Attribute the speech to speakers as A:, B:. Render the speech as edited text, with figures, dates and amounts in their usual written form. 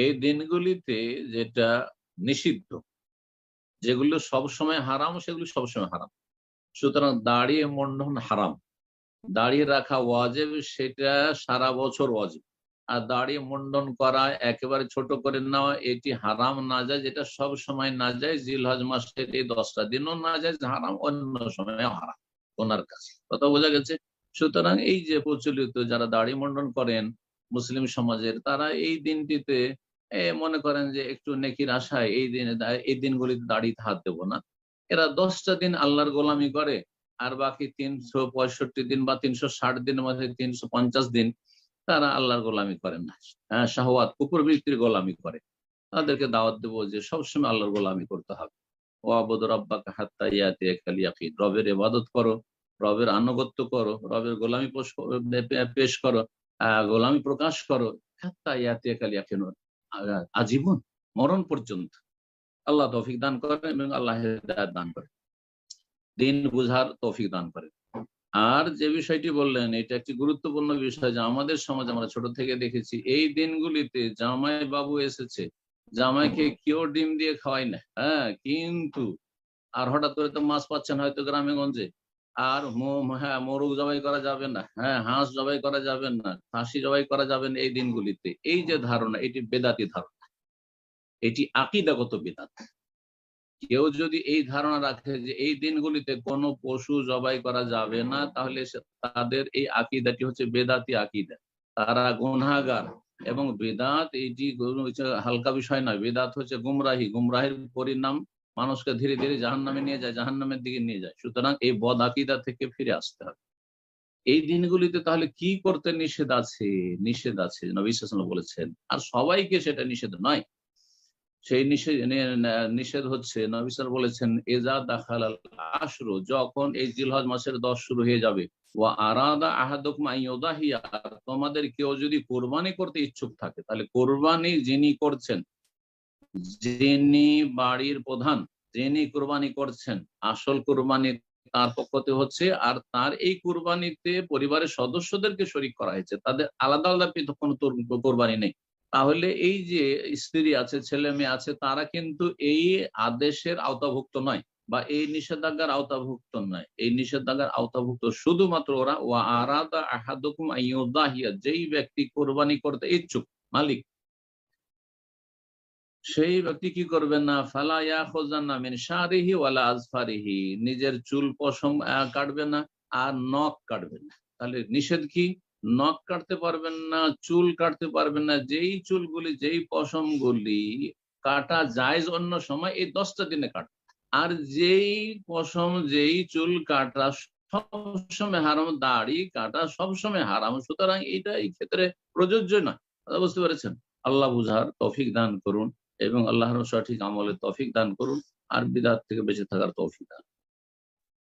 A: এই দিনগুলিতে যেটা নিষিদ্ধ, যেগুলো সবসময় হারাম সেগুলো সবসময় হারাম। সুতরাং দাড়ি মুন্ডন হারাম, দাড়ি রাখা ওয়াজিব, সেটা সারা বছর ওয়াজিব। আর দাড়ি মুন্ডন করা, একেবারে ছোট করে নেওয়া, এটি হারাম না যায়, যেটা সব সময় না যায়। জিলহজ মাসের এই 10টা দিনও না যায় হারাম, অন্য সময় হারাম ওনার কাছে। কথা বোঝা গেছে? সুতরাং এই যে প্রচলিত যারা দাড়ি মুন্ডন করেন মুসলিম সমাজের, তারা এই দিনটিতে মনে করেন যে একটু নেকির আশায় এই দিনগুলিতে দাড়িতে হাত দেবো না। এরা 10টা দিন আল্লাহর গোলামি করে, আর বাকি 365 দিন বা 360 দিনের মধ্যে 350 দিন তারা আল্লাহর গোলামি করেন না। শাহওয়াত কুকুর বৃত্তির গোলামি করে। তাদেরকে দাওয়াত দেবো যে সবসময় আল্লাহর গোলামি করতে হবে। ওয়াবুদ রাব্বাকা হাত্তা ইয়াতিয়াকাল ইয়াকিন, রবের ইবাদত করো, রবের আনুগত্য করো, রবের গোলামি পেশ করো, গোলামি প্রকাশ করো, হাত্তা ইয়াতিয়াকাল ইয়াকিন, আজীবন, মরণ পর্যন্ত। আল্লাহ তৌফিক দান করেন এবং আল্লাহ হিদায়াত দান করেন, দিন বুঝার তৌফিক দান করেন। আর যে বিষয়টি বললেন, এটা একটি গুরুত্বপূর্ণ বিষয়, যে আমাদের সমাজে আমরা ছোট থেকে দেখেছি এই দিনগুলিতে জামাই বাবু এসেছে, জামাইকে কেউ ডিম দিয়ে খাওয়াই না, কিন্তু আর হঠাৎ করে তো মাছ পাচ্ছেন হয়তো গ্রামে গঞ্জে, আর মোরগ জবাই করা যাবে না, হাঁস জবাই করা যাবে না, খাসি জবাই করা যাবে না এই দিনগুলিতে। এই যে ধারণা, এটি বেদাতি ধারণা, এটি আকীদাগত বিদআত। কেউ যদি এই ধারণা রাখে যে এই দিনগুলিতে কোনো পশু জবাই করা যাবে না, তাহলে তাদের এই আকীদাটি হচ্ছে বেদাতি আকীদা, তারা গুনাহগার। এবং বেদাত এটি হালকা বিষয় নয়, বেদাত হচ্ছে গুমরাহি, গুমরাহির পরিণাম মানুষকে ধীরে ধীরে জাহান্নামে নিয়ে যায়, জাহান্নামের দিকে নিয়ে যায়। সুতরাং এই বদ আকীদা থেকে ফিরে আসতে হবে। এই দিনগুলিতে তাহলে কি করতে নিষেধ আছে? নিষেধ আছে, নবী সাল্লাল্লাহু আলাইহি ওয়াসাল্লাম বলেছেন, আর সবাইকে সেটা নিষেধ নয়। সেই নিষেধ হচ্ছে, নবী সাল্লাল্লাহু আলাইহি ওয়াসাল্লাম বলেছেন, এজা দাখালাল আশরু, যখন এই জিলহজ মাসের 10 শুরু হয়ে যাবে, ওয়া আরাদা আহাদুকুম আন ইউদাহিয়া, তোমাদের কেউ যদি কোরবানি করতে ইচ্ছুক থাকে, তাহলে কোরবানি যিনি করছেন, যিনি বাড়ির প্রধান, যিনি কোরবানি করছেন, আসল কোরবানি তার পক্ষতে হচ্ছে। আর তার এই কোরবানিতে পরিবারের সদস্যদেরকে শরীক করা হয়েছে, তাদের আলাদা আলাদা পৃথক কোনো কোরবানি নেই। তাহলে এই যে স্ত্রী আছে, ছেলে মেয়ে আছে, তারা কিন্তু এই আদেশের আওতাভুক্ত নয়, বা এই নিষেধাজ্ঞার আওতাভুক্ত নয়। এই নিষেধাজ্ঞার আওতাভুক্ত শুধুমাত্র ওরা, ওয়া আরাদা আহাদুকুম আন ইউদাহিয়া, যেই ব্যক্তি কোরবানি করতে ইচ্ছুক, মালিক, সেই ব্যক্তি কি করবেন না, ফালা ইয়াখুযান্না মিন শারিহি ওয়ালা আজফারিহি, নিজের চুল পশম কাটবে না, আর নখ কাটবে না। তাহলে নিষেধ কি? নখ কাটতে পারবেন না, চুল কাটতে পারবেন না। যেই চুলগুলি, যেই পশমগুলি কাটা জায়েজ অন্য সময়, এই 10টা দিনে কাটবে। আর যেই পশম, যেই চুল কাটা সবসময় হারাম, দাড়ি কাটা সবসময় হারাম। সুতরাং এইটা এই ক্ষেত্রে প্রযোজ্য নয়। কথা বুঝতে পেরেছেন? আল্লাহ বুঝার তৌফিক দান করুন এবং আল্লাহর সঠিক আমলের তৌফিক দান করুন, আর বিদআত থেকে বেঁচে থাকার তৌফিক দান।